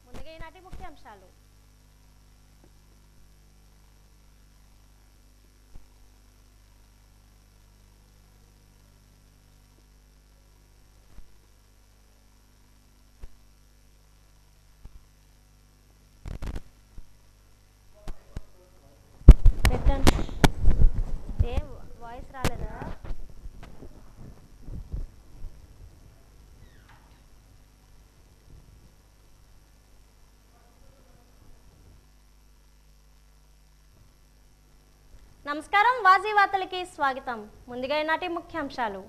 ముందుగా ఈనాటి ముఖ్యాంశాలు. ఏం వాయిస్ రాలేదా? నమస్కారం, వాజీ వార్తలకి స్వాగతం. ముందుగా ఈనాటి ముఖ్యాంశాలు.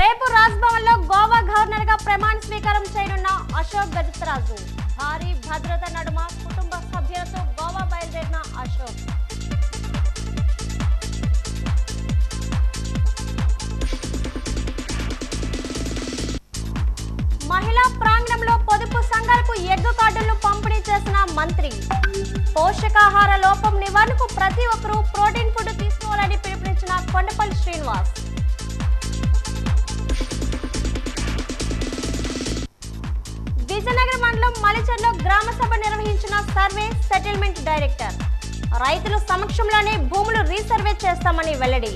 రేపు రాజ్భవన్లో గోవా గవర్నర్ గా ప్రమాణ స్వీకారం చేయనున్న అశోక్ గజపతిరాజు. భారీ భద్రత నడుమ కుటుంబ సభ్యులతో గోవా బయలుదేరిన అశోక్. మహిళా ప్రాంగణంలో పొదుపు సంఘాలకు ఎగ్గు కార్డులను పంపిణీ చేసిన మంత్రి. పోషకాహార లోపం నివారణకు ప్రతి ఒక్కరూ ప్రోటీన్ ఫుడ్ తీసుకోవాలని పిలుపునిచ్చిన కొండపల్లి శ్రీనివాస్. విజయనగరం మండలం మలిచెర్లో గ్రామ సభ నిర్వహించిన సర్వే సెటిల్మెంట్ డైరెక్టర్. రైతుల సమక్షంలోనే భూములు రీసర్వే చేస్తామని వెల్లడి.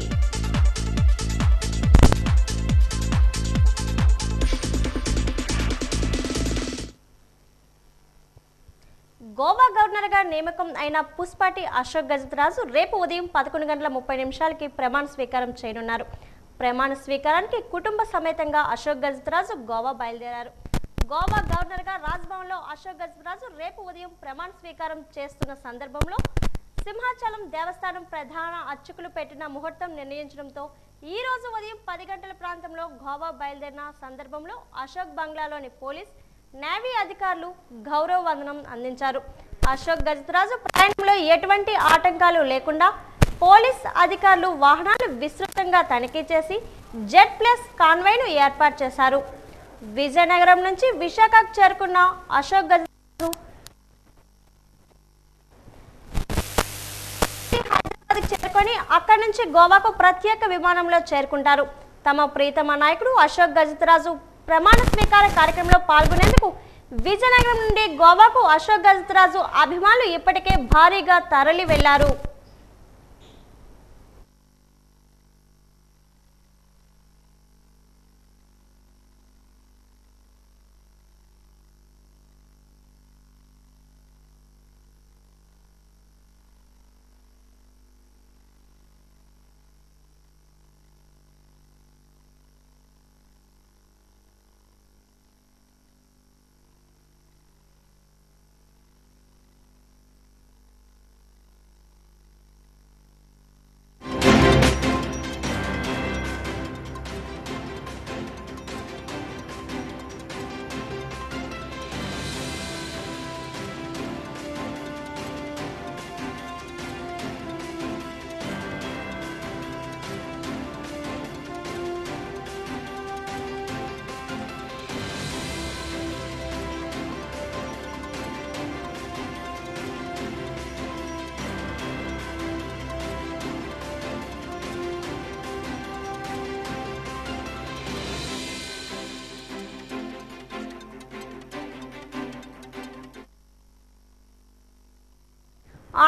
గోవా గవర్నర్ గా నియామకం అయిన పుష్పాటి అశోక్ గజపతిరాజు రేపు ఉదయం 11:30 ప్రమాణ స్వీకారం చేయనున్నారు. ప్రమాణ స్వీకారానికి కుటుంబ సమేతంగా అశోక్ గజపతిరాజు గోవా బయలుదేరారు. గోవా గవర్నర్ గా రాజ్భవన్లో అశోక్ గజపతిరాజు రేపు ఉదయం ప్రమాణ స్వీకారం చేస్తున్న సందర్భంలో సింహాచలం దేవస్థానం ప్రధాన అర్చకులు పెట్టిన ముహూర్తం నిర్ణయించడంతో ఈ రోజు ఉదయం 10 గంటల ప్రాంతంలో గోవా బయలుదేరిన సందర్భంలో అశోక్ బంగ్లాలోని పోలీస్ నేవీ అధికారులు గౌరవ వందనం అందించారు. అశోక్ గజపతిరాజు ప్రయాణంలో ఎటువంటి ఆటంకాలు లేకుండా పోలీస్ అధికారులు వాహనాలు విస్తృతంగా తనిఖీ చేసి జెడ్ ప్లస్ కాన్వాయ్ను ఏర్పాటు చేశారు. విజయనగరం నుంచి విశాఖకు చేరుకున్న అశోక్ గజపతిరాజు హైదరాబాద్కు చేరుకొని అక్కడి నుంచి గోవాకు ప్రత్యేక విమానంలో చేరుకుంటారు. తమ ప్రీతమ నాయకుడు అశోక్ గజపతిరాజు ప్రమాణ స్వీకార కార్యక్రమంలో పాల్గొనేందుకు విజయనగరం నుండి గోవాకు అశోక్ గజపతిరాజు అభిమానులు ఇప్పటికే భారీగా తరలి వెళ్లారు.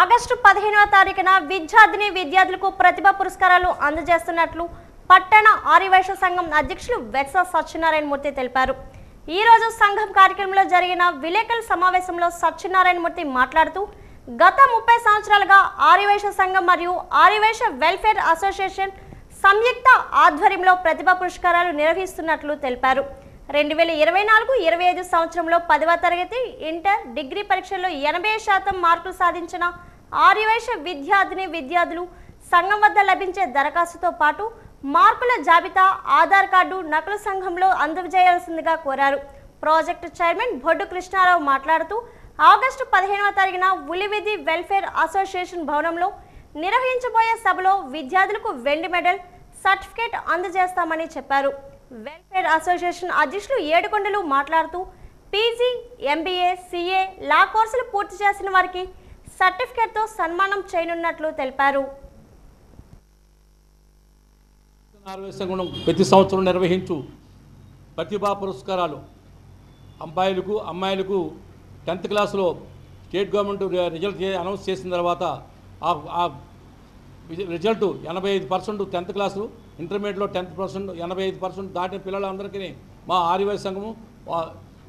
ఆగస్టు 15వ తారీఖున విద్యార్థులకు ప్రతిభా పురస్కారాలు అందజేస్తున్నట్లు పట్టణ ఆర్యవైశ్య సంఘం అధ్యక్షులు వెక్స సత్యనారాయణ మూర్తి తెలిపారు. ఈ రోజు సంఘం కార్యక్రమంలో జరిగిన విలేకరుల సమావేశంలో సత్యనారాయణ మూర్తి మాట్లాడుతూ గత 30 సంవత్సరాలుగా ఆర్యవైశ్య సంఘం మరియు ఆర్యవైశ్య వెల్ఫేర్ అసోసియేషన్ సంయుక్త ఆధ్వర్యంలో ప్రతిభా పురస్కారాలు నిర్వహిస్తున్నట్లు తెలిపారు. 2024-25 సంవత్సరంలో 10వ తరగతి ఇంటర్ డిగ్రీ పరీక్షల్లో 80% మార్కులు సాధించిన ఆర్యవైశ్య విద్యార్థులు సంఘం వద్ద లభించే దరఖాస్తుతో పాటు మార్కుల జాబితా, ఆధార్ కార్డు నకలు సంఘంలో అందజేయాల్సిందిగా కోరారు. ప్రాజెక్టు చైర్మన్ బొడ్డు కృష్ణారావు మాట్లాడుతూ ఆగస్టు 15వ తారీఖున ఉలివిధి వెల్ఫేర్ అసోసియేషన్ భవనంలో నిర్వహించబోయే సభలో విద్యార్థులకు వెండి మెడల్ సర్టిఫికేట్ అందజేస్తామని చెప్పారు. వెల్ఫేర్ అసోసియేషన్ అధ్యక్షులు ఏడుకొండలు మాట్లాడుతూ పీజీ, ఎంబీఏ, సిఏ, లా కోర్సులు పూర్తి చేసిన వారికి సర్టిఫికేట్తో సన్మానం చేయనున్నట్లు తెలిపారు. ప్రతి సంవత్సరం నిర్వహించు ప్రతిభా పురస్కారాలు అబ్బాయిలకు అమ్మాయిలకు 10th క్లాస్లో స్టేట్ గవర్నమెంట్ రిజల్ట్ అనౌన్స్ చేసిన తర్వాత ఆ రిజల్ట్ 85% 10th క్లాసు, ఇంటర్మీడియట్లో 10% 85% దాటిన పిల్లలందరికీ మా ఆర్యవైశ్య సంఘము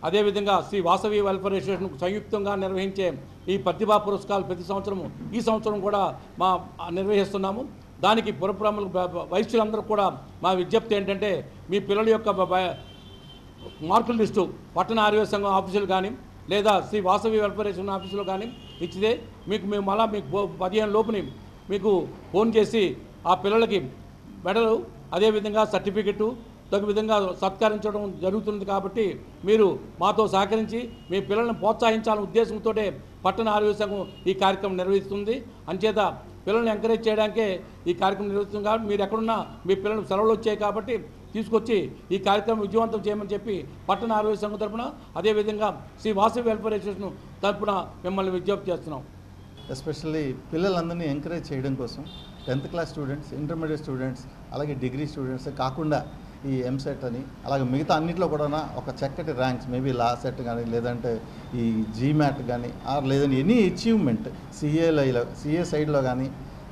అదేవిధంగా శ్రీ వాసవి వెల్ఫేర్ అసోసియేషన్ సంయుక్తంగా నిర్వహించే ఈ ప్రతిభా పురస్కారాలు ప్రతి సంవత్సరము ఈ సంవత్సరం కూడా మా నిర్వహిస్తున్నాము. దానికి పురప్రముఖులు వైశ్యులందరూ కూడా మా విజ్ఞప్తి ఏంటంటే మీ పిల్లల యొక్క మార్కుల లిస్టు పట్టణ ఆర్యవైశ్య సంఘం ఆఫీసులు కానీ లేదా శ్రీ వాసవి వెల్ఫేర్ అసోసియేషన్ ఆఫీసులో కానీ ఇచ్చితే మేము మళ్ళీ మీకు 15 లోపుని మీకు ఫోన్ చేసి ఆ పిల్లలకి మెడలు అదేవిధంగా సర్టిఫికెట్టు తగు విధంగా సత్కరించడం జరుగుతుంది. కాబట్టి మీరు మాతో సహకరించి మీ పిల్లలను ప్రోత్సహించాలనే ఉద్దేశంతో పట్టణ ఆర్యవైశ్య సంఘం ఈ కార్యక్రమం నిర్వహిస్తుంది. అంచేత పిల్లల్ని ఎంకరేజ్ చేయడానికే ఈ కార్యక్రమం నిర్వహిస్తుంది. కాబట్టి మీరు ఎక్కడున్నా మీ పిల్లలకు సెలవులు వచ్చాయి కాబట్టి తీసుకొచ్చి ఈ కార్యక్రమం విజయవంతం చేయమని చెప్పి పట్టణ ఆర్యవైశ్య సంఘం తరఫున అదేవిధంగా శ్రీ వాసవి వెల్ఫేర్ అసోసియేషన్ తరఫున మిమ్మల్ని విజ్ఞప్తి చేస్తున్నాం. ఎస్పెషల్లీ పిల్లలందరినీ ఎంకరేజ్ చేయడం కోసం 10th class students, intermediate students, అలాగే డిగ్రీ స్టూడెంట్స్ కాకుండా ఈ ఎంసెట్ అని అలాగే మిగతా అన్నింటిలో కూడా ఒక చక్కటి ర్యాంక్స్ మేబీ లా సెట్ కానీ లేదంటే ఈ జీమ్యాట్ కానీ లేదంటే ఎనీ అచీవ్మెంట్ సిఏ సైడ్లో కానీ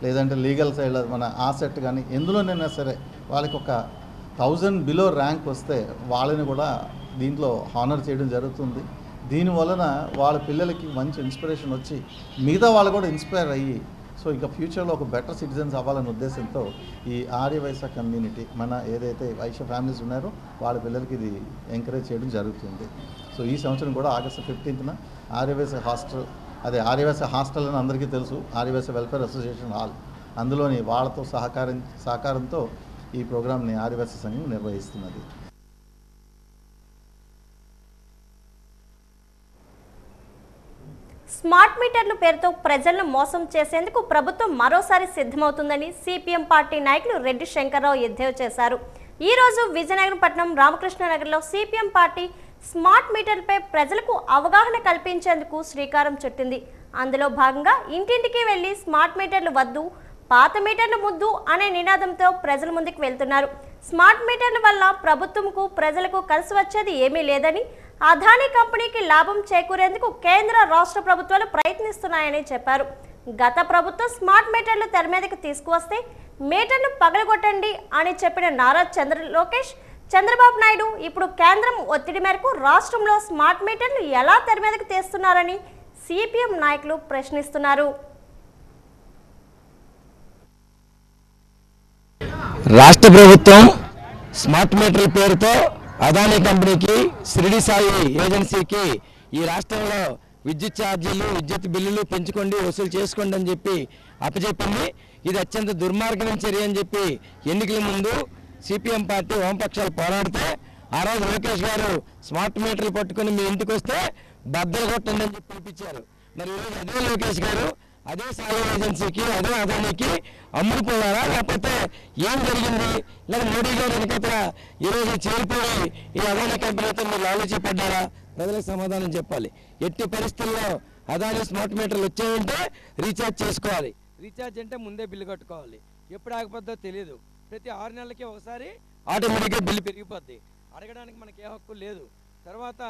లేదంటే లీగల్ సైడ్లో మన ఆ సెట్ కానీ ఎందులోనైనా సరే వాళ్ళకి ఒక 1000 బిలో ర్యాంక్ వస్తే వాళ్ళని కూడా దీంట్లో హానర్ చేయడం జరుగుతుంది. దీనివలన వాళ్ళ పిల్లలకి మంచి ఇన్స్పిరేషన్ వచ్చి మిగతా వాళ్ళు కూడా ఇన్స్పైర్ అయ్యి సో ఇక ఫ్యూచర్లో ఒక బెటర్ సిటిజన్స్ అవ్వాలనే ఉద్దేశంతో ఈ ఆర్యవైశ్య కమ్యూనిటీ మన ఏదైతే వైశ్య ఫ్యామిలీస్ ఉన్నారో వాళ్ళ పిల్లలకి ఇది ఎంకరేజ్ చేయడం జరుగుతుంది. సో ఈ సంవత్సరం కూడా ఆగస్టు 15న ఆర్యవైశ్య హాస్టల్ అని అందరికీ తెలుసు, ఆర్యవైశ్య వెల్ఫేర్ అసోసియేషన్ హాల్, అందులోని వాళ్ళతో సహకారంతో ఈ ప్రోగ్రామ్ని ఆర్యవైశ్య సంఘం నిర్వహిస్తున్నది. స్మార్ట్ మీటర్ల పేరుతో ప్రజలను మోసం చేసేందుకు ప్రభుత్వం మరోసారి సిద్ధమవుతుందని సిపిఎం పార్టీ నాయకులు రెడ్డి శంకర్రావు ఎద్దేవా చేశారు. ఈ రోజు విజయనగరం పట్టణం రామకృష్ణనగర్లో సిపిఎం పార్టీ స్మార్ట్ మీటర్లపై ప్రజలకు అవగాహన కల్పించేందుకు శ్రీకారం చుట్టింది. అందులో భాగంగా ఇంటింటికి వెళ్లి స్మార్ట్ మీటర్లు వద్దు, పాత మీటర్లు ముద్దు అనే నినాదంతో ప్రజల ముందుకు వెళ్తున్నారు. స్మార్ట్ మీటర్ల వల్ల ప్రభుత్వంకు ప్రజలకు కలిసి వచ్చేది ఏమీ లేదని, అదానీ కంపెనీకి లాభం చేకూరేందుకు కేంద్ర రాష్ట్ర ప్రభుత్వాలు ప్రయత్నిస్తున్నాయని చెప్పారు. గత ప్రభుత్వం స్మార్ట్ మీటర్లు తెర మీదకి తీసుకువస్తే మీటర్లు పగలగొట్టండి అని చెప్పిన నారా లోకేష్, చంద్రబాబు నాయుడు ఇప్పుడు కేంద్రం ఒత్తిడి మేరకు రాష్ట్రంలో స్మార్ట్ మీటర్లు ఎలా తెర మీదకి తీస్తున్నారని సిపిఎం నాయకులు ప్రశ్నిస్తున్నారు. రాష్ట్ర ప్రభుత్వం స్మార్ట్ మీటర్ల పేరుతో అదానీ కంపెనీకి, షిరిడి సాయి ఏజెన్సీకి ఈ రాష్ట్రంలో విద్యుత్ ఛార్జీలు, విద్యుత్ బిల్లులు పెంచుకోండి, వసూలు చేసుకోండి అని చెప్పి అప్పచెప్పింది. ఇది అత్యంత దుర్మార్గమైన చర్య అని చెప్పి ఎన్నికల ముందు సిపిఎం పార్టీ వామపక్షాలు పోరాడితే ఆ రోజు లోకేష్ గారు స్మార్ట్ మీటర్లు పట్టుకొని మీ ఇంటికి వస్తే బద్దలు కొట్టండి అని చెప్పి పిలిపించారు. మరి ఈరోజు అదే లోకేష్ గారు అదే సాయి ఏజెన్సీకి, అదే అదానికి అమ్ముకుపోయారా, లేకపోతే ఏం జరిగింది? లేదా మోడీ గారు వెనకతల ఈరోజు చేరిపోయి ఈ అదానీ కంపెనీతో మీరు ఆలోచించబడ్డారా? ప్రజలకు సమాధానం చెప్పాలి. ఎట్టి పరిస్థితుల్లో అదానీ స్మార్ట్ మీటర్లు వచ్చాయంటే రీఛార్జ్ చేసుకోవాలి. రీఛార్జ్ అంటే ముందే బిల్లు కట్టుకోవాలి. ఎప్పుడు ఆగిపోద్దో తెలియదు. ప్రతి 6 నెలలకి ఒకసారి ఆటోమేటిక్గా బిల్లు పెరిగిపోద్ది. అడగడానికి మనకి ఏ హక్కు లేదు. తర్వాత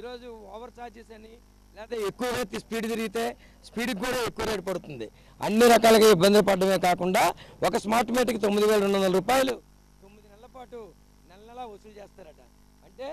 ఈరోజు ఓవర్ ఛార్జెస్ అని లేదా ఎక్కువ స్పీడ్ తిరిగితే స్పీడ్కి కూడా ఎక్కువ రేటు పడుతుంది. అన్ని రకాలుగా ఇబ్బందులు పడడమే కాకుండా ఒక స్మార్ట్ మీటర్కి 9,200 రూపాయలు 9 నెలల పాటు నెల వసూలు చేస్తారట. అంటే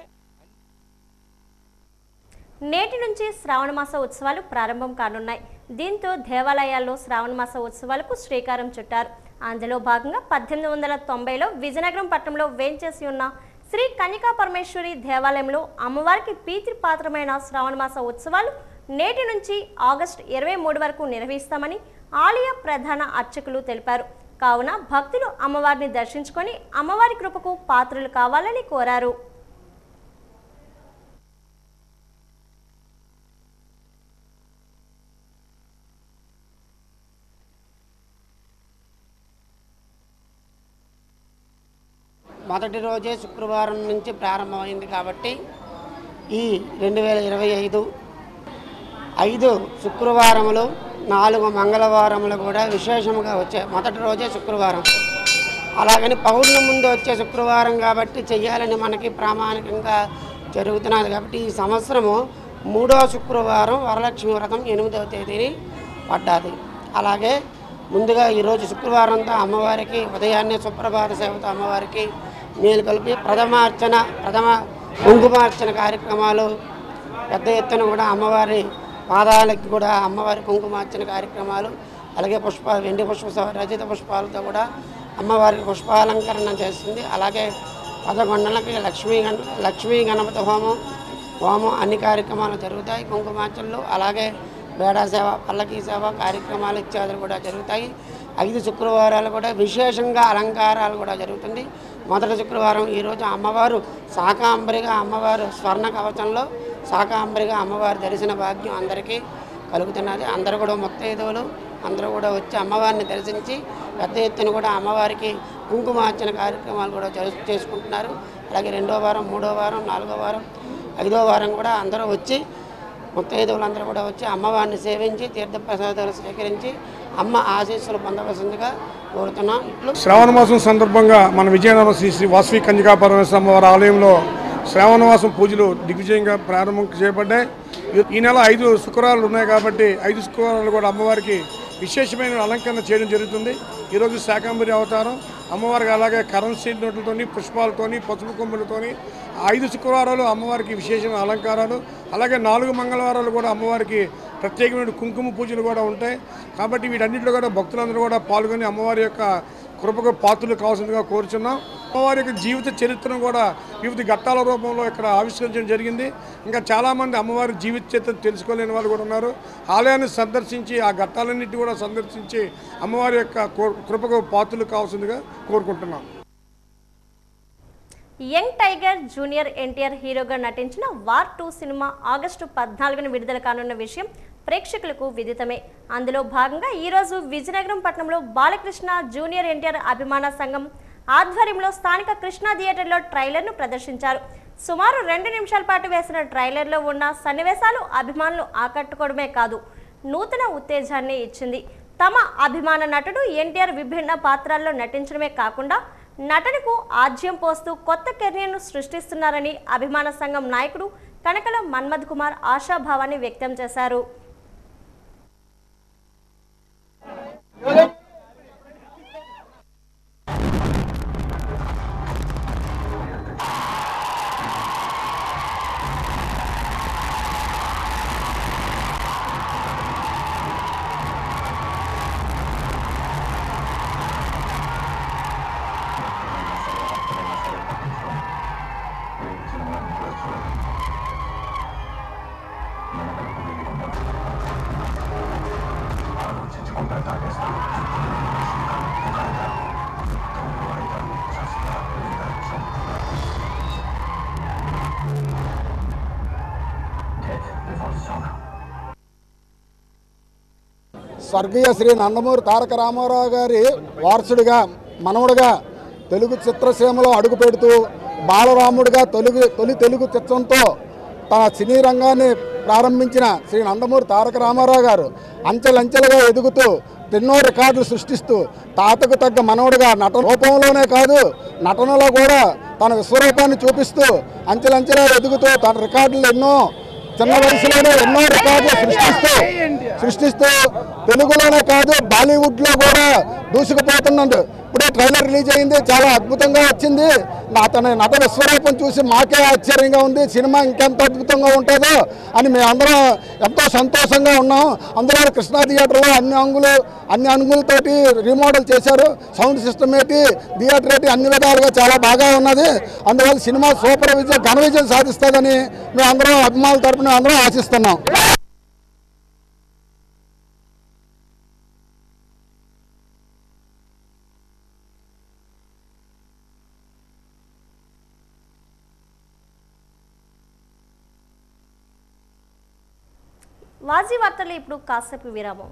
నేటి నుంచి శ్రావణ మాస ఉత్సవాలు ప్రారంభం కానున్నాయి. దీంతో దేవాలయాల్లో శ్రావణ మాస ఉత్సవాలకు శ్రీకారం చుట్టారు. అందులో భాగంగా 1890లో విజయనగరం పట్టణంలో వేంచేసి ఉన్న శ్రీ కన్యకా పరమేశ్వరి దేవాలయంలో అమ్మవారికి ప్రీతిపాత్రమైన శ్రావణమాస ఉత్సవాలు నేటి నుంచి ఆగస్టు 23 వరకు నిర్వహిస్తామని ఆలయ ప్రధాన అర్చకులు తెలిపారు. కావున భక్తులు అమ్మవారిని దర్శించుకొని అమ్మవారి కృపకు పాత్రలు కావాలని కోరారు. మొదటి రోజే శుక్రవారం నుంచి ప్రారంభమైంది కాబట్టి ఈ 2025 5 శుక్రవారములు 4 మంగళవారములు కూడా విశేషంగా వచ్చాయి. మొదటి రోజే శుక్రవారం, అలాగని పౌర్ణమి ముందు వచ్చే శుక్రవారం కాబట్టి చెయ్యాలని మనకి ప్రామాణికంగా జరుగుతున్నది. కాబట్టి ఈ సంవత్సరము 3వ శుక్రవారం వరలక్ష్మి వ్రతం 8వ తేదీని పడ్డది. అలాగే ముందుగా ఈరోజు శుక్రవారంతో అమ్మవారికి ఉదయాన్నే సుప్రభాత సేవతో అమ్మవారికి మేలు కలిపి ప్రథమ కుంకుమార్చన కార్యక్రమాలు పెద్ద ఎత్తున కూడా అమ్మవారి పాదాలకి కూడా అమ్మవారి కుంకుమార్చన కార్యక్రమాలు, అలాగే వెండి రజిత పుష్పాలతో కూడా అమ్మవారికి పుష్పాలంకరణ చేస్తుంది. అలాగే 11 లక్ష్మీ గణపతి హోమం అన్ని కార్యక్రమాలు జరుగుతాయి. కుంకుమార్చనలు, అలాగే బేడా సేవ, పల్లకీ సేవ కార్యక్రమాలు ఇత్యాదులు కూడా జరుగుతాయి. 5 శుక్రవారాలు కూడా విశేషంగా అలంకారాలు కూడా జరుగుతుంది. మొదటి శుక్రవారం ఈరోజు అమ్మవారు శాకాంబరిగా, అమ్మవారు స్వర్ణ కవచంలో శాకాంబరిగా అమ్మవారి దర్శన భాగ్యం అందరికీ కలుగుతున్నది. అందరూ కూడా ముత్తైదువులు అందరూ కూడా వచ్చి అమ్మవారిని దర్శించి పెద్ద ఎత్తున కూడా అమ్మవారికి కుంకుమార్చన కార్యక్రమాలు కూడా చేసుకుంటున్నారు. అలాగే 2వ వారం, 3వ వారం, 4వ వారం, 5వ వారం కూడా అందరూ వచ్చి ముత్తైదువులందరూ కూడా వచ్చి అమ్మవారిని సేవించి తీర్థప్రసాదాలు స్వీకరించి అమ్మ ఆశీస్సులు పొందవలసిందిగా కోరుతున్నాం. ఇట్లు శ్రావణ మాసం సందర్భంగా మన విజయనగరం శ్రీ వాసవి కన్యకా పరమేశ్వర అమ్మవారి ఆలయంలో శ్రావణ మాసం పూజలు దిగ్విజయంగా ప్రారంభం చేయబడ్డాయి. ఈ నెల 5 శుక్రవారాలు ఉన్నాయి కాబట్టి 5 శుక్రవారాలు కూడా అమ్మవారికి విశేషమైన అలంకరణ చేయడం జరుగుతుంది. ఈరోజు శాకాంబరి అవతారం అమ్మవారికి, అలాగే కరెన్సీ నోట్లతోని, పుష్పాలతోని, పసుపు కొమ్ములతోని 5 శుక్రవారాలు అమ్మవారికి విశేషమైన అలంకారాలు, అలాగే 4 మంగళవారాలు కూడా అమ్మవారికి ప్రత్యేకమైన కుంకుమ పూజలు కూడా ఉంటాయి. కాబట్టి వీటన్నిటిలో కూడా భక్తులందరూ కూడా పాల్గొని అమ్మవారి యొక్క కృపకు పాత్రలు కావాల్సిందిగా కోరుచున్నాం. అమ్మవారి యొక్క జీవిత చరిత్రను కూడా వివిధ ఘట్టాల రూపంలో ఇక్కడ ఆవిష్కరించడం జరిగింది. ఇంకా చాలామంది అమ్మవారి జీవిత చరిత్ర తెలుసుకోలేని వాళ్ళు కూడా ఉన్నారు. ఆలయాన్ని సందర్శించి ఆ ఘట్టాలన్నింటినీ కూడా సందర్శించి అమ్మవారి యొక్క కృపకు పాత్రలు కావాల్సిందిగా కోరుకుంటున్నాం. యంగ్ టైగర్ జూనియర్ ఎన్టీఆర్ హీరోగా నటించిన వార్ 2 సినిమా ఆగస్టు 14న విడుదల కానున్న విషయం ప్రేక్షకులకు విదితమే. అందులో భాగంగా ఈరోజు విజయనగరం పట్టణంలో బాలకృష్ణ జూనియర్ ఎన్టీఆర్ అభిమాన సంఘం ఆధ్వర్యంలో స్థానిక కృష్ణా థియేటర్లో ట్రైలర్ను ప్రదర్శించారు. సుమారు 2 నిమిషాల పాటు వేసిన ట్రైలర్లో ఉన్న సన్నివేశాలు అభిమానులు ఆకట్టుకోవడమే కాదు, నూతన ఉత్తేజాన్ని ఇచ్చింది. తమ అభిమాన నటుడు ఎన్టీఆర్ విభిన్న పాత్రల్లో నటించడమే కాకుండా నటనకు ఆజ్యం పోస్తూ కొత్త కెరీర్ను సృష్టిస్తున్నారని అభిమాన సంఘం నాయకుడు కనకల మన్మథ్ కుమార్ ఆశాభావాన్ని వ్యక్తం చేశారు. స్వర్గీయ శ్రీ నందమూరి తారక రామారావు గారి వారసుడిగా, మనవడుగా తెలుగు చిత్రసీమలో అడుగుపెడుతూ బాలరాముడిగా తొలి తెలుగు చిత్రంతో తన సినీ రంగాన్ని ప్రారంభించిన శ్రీ నందమూరి తారక రామారావు గారు అంచెలంచెలుగా ఎదుగుతూ ఎన్నో రికార్డులు సృష్టిస్తూ తాతకు తగ్గ మనవడుగా నటన రూపంలోనే కాదు నటనలో కూడా తన విశ్వరూపాన్ని చూపిస్తూ అంచెలంచెలుగా ఎదుగుతూ తన రికార్డులు ఎన్నో చిన్న వయసులోనే ఎన్నో రికార్డులు సృష్టిస్తూ తెలుగులోనే కాదు బాలీవుడ్లో కూడా దూసుకుపోతున్నాడు. ఇప్పుడే ట్రైలర్ రిలీజ్ అయింది, చాలా అద్భుతంగా వచ్చింది. అతని నట విశ్వరూపం చూసి మాకే ఆశ్చర్యంగా ఉంది. సినిమా ఇంకెంత అద్భుతంగా ఉంటుందో అని మేమందరం ఎంతో సంతోషంగా ఉన్నాం. అందులో కృష్ణా థియేటర్లో అన్ని అంగులతోటి రీమోడల్ చేశారు. సౌండ్ సిస్టమ్ ఏంటి, థియేటర్ ఏంటి, అన్ని విధాలుగా చాలా బాగా ఉన్నది. అందువల్ల సినిమా సూపర్ విజయం, ఘన విజయం సాధిస్తుందని మేమందరం అభిమానుల తరపున అందరం ఆశిస్తున్నాం. వాజీ వార్తలు ఇప్పుడు కాసేపు విరామం.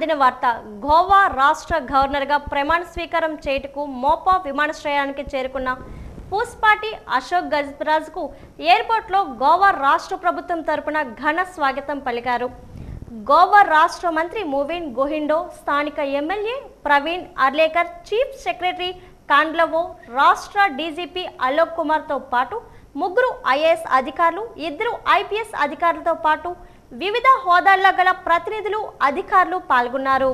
అందిన వార్త. గోవా రాష్ట్ర గవర్నర్గా ప్రమాణ స్వీకారం చేయుటకు మోపా విమానాశ్రయానికి చేరుకున్న పూస్పాటి అశోక్ గజరాజ్కు ఎయిర్పోర్ట్లో గోవా రాష్ట్ర ప్రభుత్వం తరపున ఘన స్వాగతం పలికారు. గోవా రాష్ట్ర మంత్రి మూవిన్ గోహిండో, స్థానిక MLA Praveen Arlekar, chief secretary Candavelou, రాష్ట్ర డీజీపీ అలోక్ కుమార్తో పాటు 3 ఐఏఎస్ అధికారులు, 2 ఐపీఎస్ అధికారులతో పాటు వివిధ హోదాల్లో గల ప్రతినిధులు, అధికారులు పాల్గొన్నారు.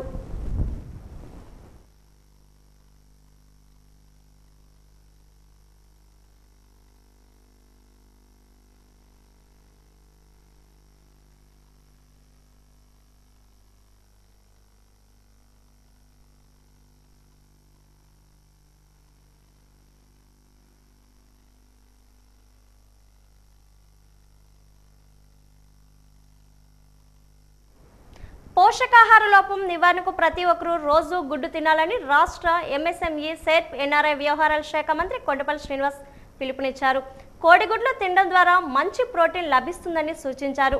పోషకాహార లోపం నివారణకు ప్రతి ఒక్కరూ రోజు గుడ్డు తినాలని రాష్ట్ర ఎంఎస్ఎంఈ సెర్ప్ ఎన్ఆర్ఐ వ్యవహారాల శాఖ మంత్రి కొండపల్లి శ్రీనివాస్ పిలుపునిచ్చారు. కోడిగుడ్లు తినడం ద్వారా మంచి ప్రోటీన్ లభిస్తుందని సూచించారు.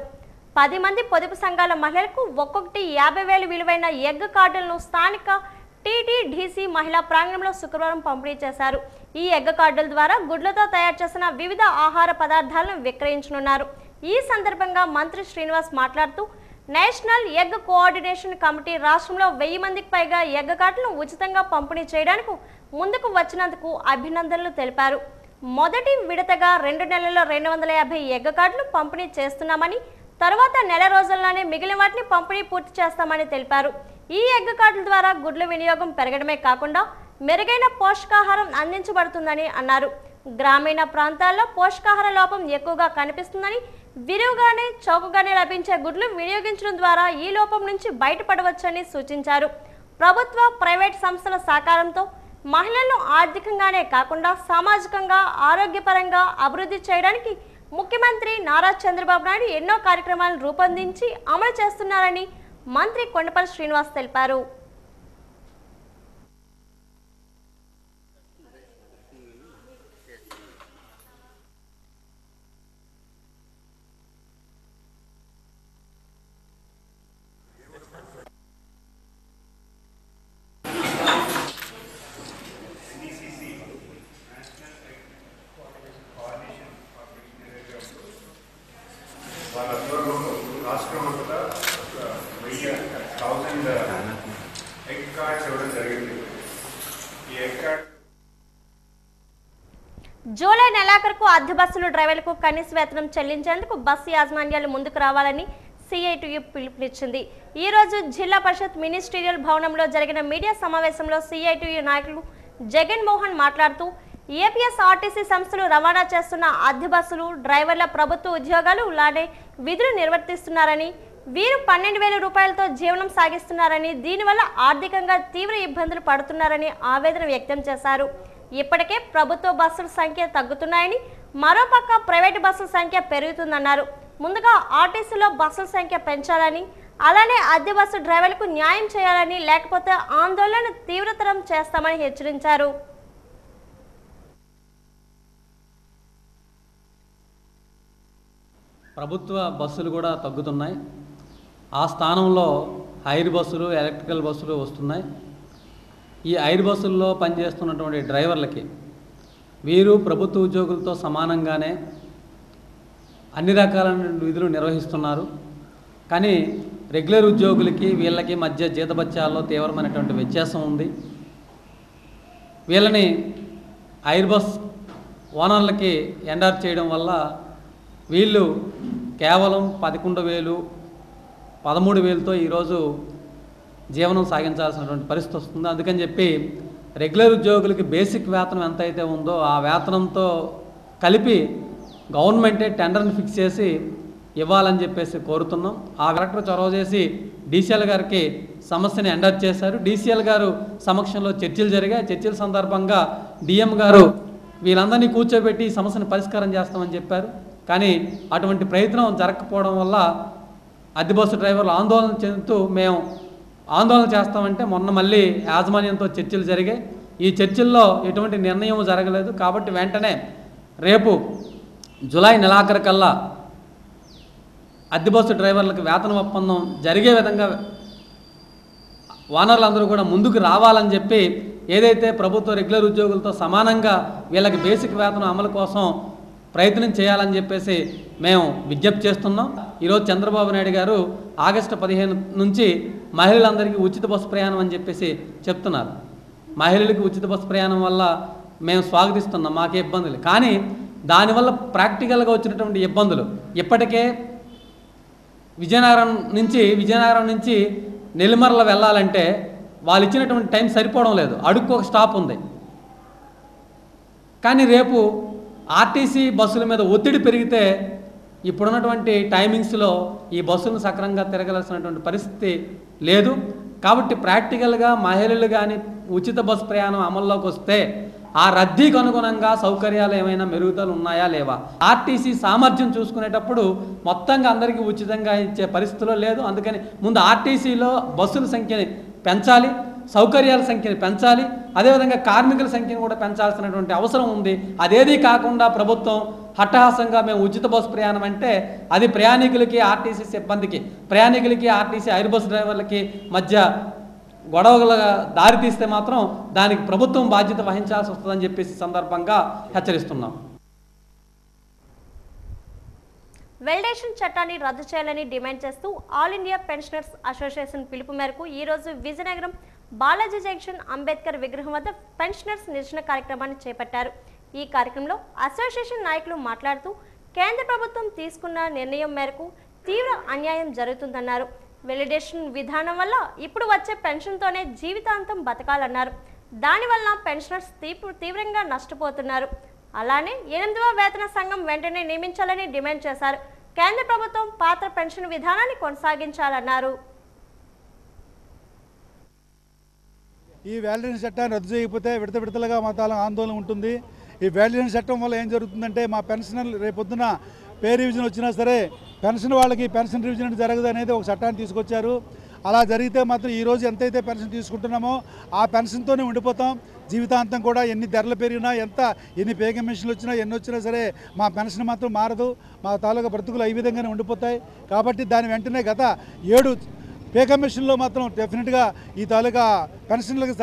10 మంది పొదుపు సంఘాల మహిళలకు ఒక్కొక్కటి 50,000 విలువైన ఎగ్ కార్డులను స్థానిక టీటీడీసీ మహిళా ప్రాంగణంలో శుక్రవారం పంపిణీ చేశారు. ఈ ఎగ్ కార్డుల ద్వారా గుడ్లతో తయారు చేసిన వివిధ ఆహార పదార్థాలను విక్రయించనున్నారు. ఈ సందర్భంగా మంత్రి శ్రీనివాస్ మాట్లాడుతూ, నేషనల్ ఎగ్ కోఆర్డినేషన్ కమిటీ రాష్ట్రంలో 1000 మందికి పైగా ఎగ్ కార్డులను ఉచితంగా పంపిణీ చేయడానికి ముందుకు వచ్చినందుకు అభినందనలు తెలిపారు. మొదటి విడతగా 2 నెలల్లో 250 ఎగ్ కార్డులు పంపిణీ చేస్తున్నామని, తర్వాత నెల రోజుల్లోనే మిగిలిన వాటిని పంపిణీ పూర్తి చేస్తామని తెలిపారు. ఈ ఎగ్ కార్డుల ద్వారా గుడ్ల వినియోగం పెరగడమే కాకుండా మెరుగైన పోషకాహారం అందించబడుతుందని అన్నారు. గ్రామీణ ప్రాంతాల్లో పోషకాహార లోపం ఎక్కువగా కనిపిస్తుందని, విరివిగానే చౌకగానే లభించే గుడ్లు వినియోగించడం ద్వారా ఈ లోపం నుంచి బయటపడవచ్చని సూచించారు. ప్రభుత్వ, ప్రైవేట్ సంస్థల సహకారంతో మహిళలను ఆర్థికంగానే కాకుండా సామాజికంగా, ఆరోగ్యపరంగా అభివృద్ధి చేయడానికి ముఖ్యమంత్రి నారా చంద్రబాబు నాయుడు ఎన్నో కార్యక్రమాలను రూపొందించి అమలు చేస్తున్నారని మంత్రి కొండపల్లి శ్రీనివాస్ తెలిపారు. జూలై నెలాఖరుకు అద్దె బస్సులు డ్రైవర్లకు కనీస వేతనం చెల్లించేందుకు బస్సు యాజమాన్యాలు ముందుకు రావాలని సిఐటియు పిలుపునిచ్చింది. ఈ రోజు జిల్లా పరిషత్ మినిస్టీరియల్ భవనంలో జరిగిన మీడియా సమావేశంలో సిఐటియు నాయకులు జగన్ మోహన్ మాట్లాడుతూ, ఏపీఎస్ఆర్టీసీ సంస్థలు రవాణా చేస్తున్న అద్దె బస్సులు డ్రైవర్ల ప్రభుత్వ ఉద్యోగాలు లానే విధులు నిర్వర్తిస్తున్నారని, వీరు 12,000 రూపాయలతో జీవనం సాగిస్తున్నారని, దీనివల్ల ఆర్థికంగా తీవ్ర ఇబ్బందులు పడుతున్నారని ఆవేదన వ్యక్తం చేశారు. ఇప్పటికే ప్రభుత్వ బస్సుల సంఖ్య తగ్గుతున్నాయని, మరోపక్క ప్రైవేటు బస్సుల సంఖ్య పెరుగుతుందన్నారు. ముందుగా ఆర్టీసీలో బస్సుల సంఖ్య పెంచాలని, అలానే అద్దె బస్సు డ్రైవర్లకు న్యాయం చేయాలని, లేకపోతే ఆందోళన తీవ్రతరం చేస్తామని హెచ్చరించారు. ప్రభుత్వ బస్సులు కూడా తగ్గుతున్నాయి. ఆ స్థానంలో హైర్ బస్సులు, ఎలక్ట్రికల్ బస్సులు వస్తున్నాయి. ఈ హైర్ బస్సుల్లో పనిచేస్తున్నటువంటి డ్రైవర్లకి వీరు ప్రభుత్వ ఉద్యోగులతో సమానంగానే అన్ని రకాలైన విధులు నిర్వహిస్తున్నారు. కానీ రెగ్యులర్ ఉద్యోగులకి వీళ్ళకి మధ్య జీతభత్యాల్లో తీవ్రమైనటువంటి వ్యత్యాసం ఉంది. వీళ్ళని హైర్ బస్ ఓనర్లకి ఎండార్ చేయడం వల్ల వీళ్ళు కేవలం 11,000, 13,000తో ఈరోజు జీవనం సాగించాల్సినటువంటి పరిస్థితి వస్తుంది. అందుకని చెప్పి రెగ్యులర్ ఉద్యోగులకి బేసిక్ వేతనం ఎంతైతే ఉందో ఆ వేతనంతో కలిపి గవర్నమెంటే టెండర్ని ఫిక్స్ చేసి ఇవ్వాలని చెప్పేసి కోరుతున్నాం. ఆ కలెక్టర్ చొరవ చేసి డీసీఎల్ గారికి సమస్యని ఎండర్ చేశారు. డీసీఎల్ గారు సమక్షంలో చర్చలు జరిగాయి. చర్చల సందర్భంగా డిఎం గారు వీళ్ళందరినీ కూర్చోబెట్టి ఈ సమస్యను పరిష్కారం చేస్తామని చెప్పారు. కానీ అటువంటి ప్రయత్నం జరగకపోవడం వల్ల అద్దె బస్సు డ్రైవర్లు ఆందోళన చెందుతూ మేము ఆందోళన చేస్తామంటే మొన్న మళ్ళీ యాజమాన్యంతో చర్చలు జరిగాయి. ఈ చర్చల్లో ఎటువంటి నిర్ణయం జరగలేదు. కాబట్టి వెంటనే రేపు జూలై నెలాఖరు కల్లా అద్దె బస్సు డ్రైవర్లకు వేతన ఒప్పందం జరిగే విధంగా ఓనర్లందరూ కూడా ముందుకు రావాలని చెప్పి ఏదైతే ప్రభుత్వ రెగ్యులర్ ఉద్యోగులతో సమానంగా వీళ్ళకి బేసిక్ వేతనం అమలు కోసం ప్రయత్నం చేయాలని చెప్పేసి మేము విజ్ఞప్తి చేస్తున్నాం. ఈరోజు చంద్రబాబు నాయుడు గారు ఆగస్టు 15 నుంచి మహిళలందరికీ ఉచిత బస్సు ప్రయాణం అని చెప్పేసి చెప్తున్నారు. మహిళలకు ఉచిత బస్సు ప్రయాణం వల్ల మేము స్వాగతిస్తున్నాం, మాకే ఇబ్బందులు. కానీ దానివల్ల ప్రాక్టికల్గా వచ్చినటువంటి ఇబ్బందులు ఇప్పటికే విజయనగరం నుంచి నెల్లిమర్ల వెళ్ళాలంటే వాళ్ళు ఇచ్చినటువంటి టైం సరిపోవడం లేదు. అడుక్కు ఒక స్టాప్ ఉంది. కానీ రేపు ఆర్టీసీ బస్సుల మీద ఒత్తిడి పెరిగితే ఇప్పుడున్నటువంటి టైమింగ్స్లో ఈ బస్సులను సక్రమంగా తిరగలసినటువంటి పరిస్థితి లేదు. కాబట్టి ప్రాక్టికల్గా మహిళలు కానీ ఉచిత బస్సు ప్రయాణం అమల్లోకి వస్తే ఆ రద్దీకి అనుగుణంగా సౌకర్యాలు ఏమైనా మెరుగుదల ఉన్నాయా లేవా? ఆర్టీసీ సామర్థ్యం చూసుకునేటప్పుడు మొత్తంగా అందరికీ ఉచితంగా ఇచ్చే పరిస్థితిలో లేదు. అందుకని ముందు ఆర్టీసీలో బస్సుల సంఖ్యని పెంచాలి, సౌకర్యాల సంఖ్యని పెంచాలి, అదేవిధంగా కార్మికుల సంఖ్యను కూడా పెంచాల్సినటువంటి అవసరం ఉంది. అదేదీ కాకుండా ప్రభుత్వం హట్టహాసంగా మేము ఉచిత బస్సు ప్రయాణం అంటే అది ప్రయాణికులకి ఆర్టీసీ సిబ్బందికి, ప్రయాణికులకి ఆర్టీసీ ఎయిర్ బస్ డ్రైవర్లకి మధ్య గొడవలుగా దారితీస్తే మాత్రం దానికి ప్రభుత్వం బాధ్యత వహించాల్సి వస్తుందని చెప్పేసి సందర్భంగా హెచ్చరిస్తున్నాం. వెల్డేషన్ చట్టాన్ని రద్దు చేయాలని డిమాండ్ చేస్తూ ఆల్ ఇండియా పెన్షనర్స్ అసోసియేషన్ పిలుపు మేరకు ఈరోజు విజయనగరం బాలాజీ జంక్షన్ అంబేద్కర్ విగ్రహం వద్ద పెన్షనర్స్ నిరసన కార్యక్రమాన్ని చేపట్టారు. ఈ కార్యక్రమంలో అసోసియేషన్ నాయకులు మాట్లాడుతూ కేంద్ర ప్రభుత్వం తీసుకున్న నిర్ణయం మేరకు తీవ్ర అన్యాయం జరుగుతుందన్నారు. వెలిడేషన్ విధానం వల్ల ఇప్పుడు వచ్చే పెన్షన్తోనే జీవితాంతం బతకాలన్నారు. దానివల్ల పెన్షనర్స్ తీవ్రంగా నష్టపోతున్నారు. అలానే 8వ వేతన సంఘం వెంటనే నియమించాలని డిమాండ్ చేశారు. కేంద్ర ప్రభుత్వం పాత పెన్షన్ విధానాన్ని కొనసాగించాలన్నారు. ఈ వ్యాలిడేషన్ చట్టాన్ని రద్దు చేయకపోతే విడతలుగా మా తాలూకు ఆందోళన ఉంటుంది. ఈ వ్యాలిడేషన్ చట్టం వల్ల ఏం జరుగుతుందంటే మా పెన్షనర్లు రేపొద్దున పే రివిజన్ వచ్చినా సరే పెన్షన్ వాళ్ళకి పెన్షన్ రివిజన్ జరగదు అనేది ఒక చట్టాన్ని తీసుకొచ్చారు. అలా జరిగితే మాత్రం ఈరోజు ఎంతైతే పెన్షన్ తీసుకుంటున్నామో ఆ పెన్షన్తోనే ఉండిపోతాం జీవితాంతం కూడా. ఎన్ని ధరలు పెరిగినా ఎన్ని పే కమిషన్లు వచ్చినా ఎన్ని వచ్చినా సరే మా పెన్షన్ మాత్రం మారదు. మా తాలూకా బ్రతుకులు ఈ విధంగానే ఉండిపోతాయి. కాబట్టి దాని వెంటనే గత 7 పే కమిషన్లో మాత్రం డెఫినెట్గా ఈ తాలూకా పెన్షన్లకు